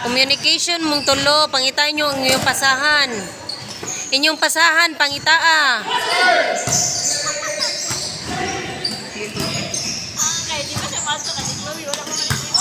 Communication mong tulo, pangitaan nyo ang inyong pasahan. Inyong pasahan, pangitaa. Okay, di ba siya masok kasi Chloe, wala ko malikita.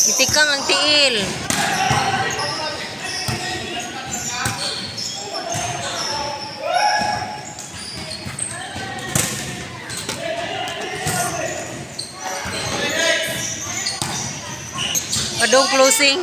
Itikang ang tiil. Adong closing.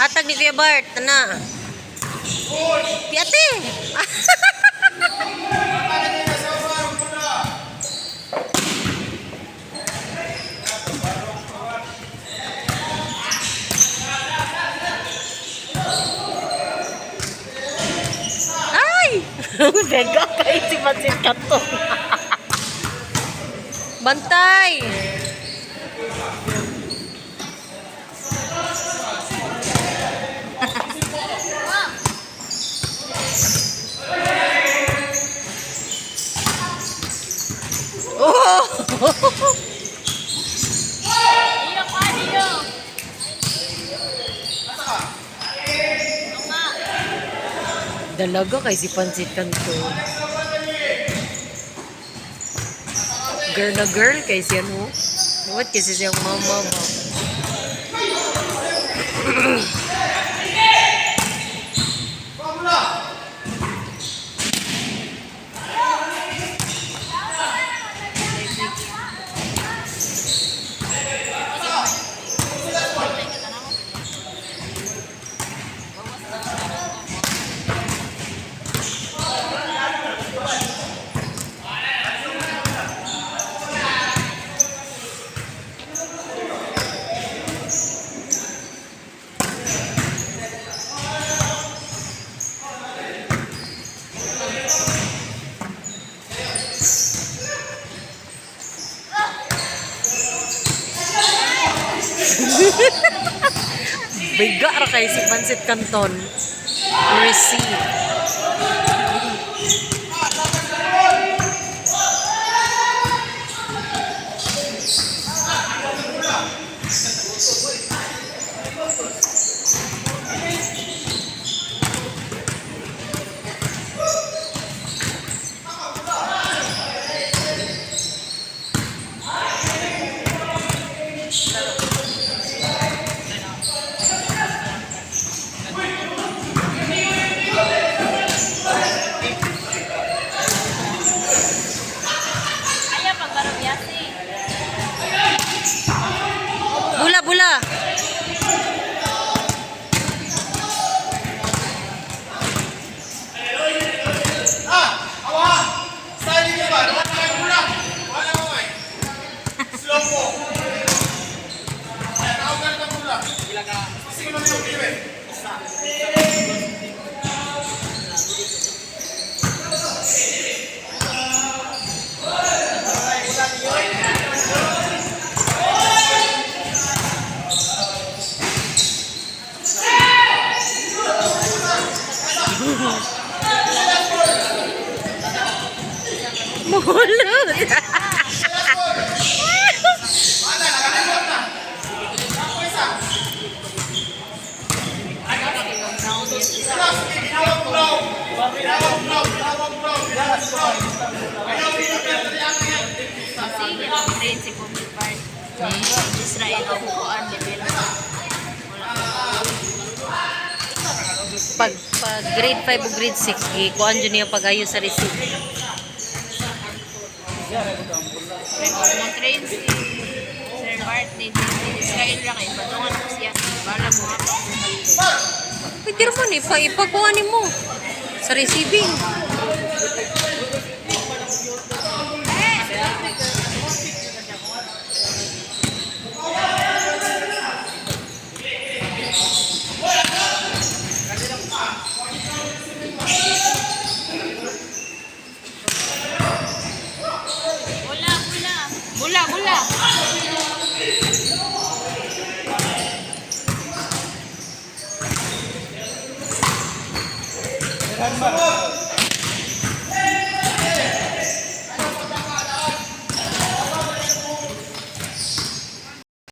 Hatag ni Kuya Bart, tana. Piate. Ay! Bega kay si Mansit Katong. Bantay. Dalaga kay si Pansit Kanto. Girl na girl kay siya no. What kasi siyang mama ba? Biga ra kay si Pansit Canton. Receive. Ayaw pag barabiyasi. Bula, bula. Mulot. Sige, mag-train si Common Park. Israel o Hukuan, level. Pag grade 5 o grade 6, kuan dyan niya pag-ayo sa receipt. Mag-train si Sir Bart ni Israel lang eh. Patungan ko siya. Bala mo. Pwede naman ipagkuhan mo sa receiving. Bula, bula. Bula, bula. Kan, Mbak.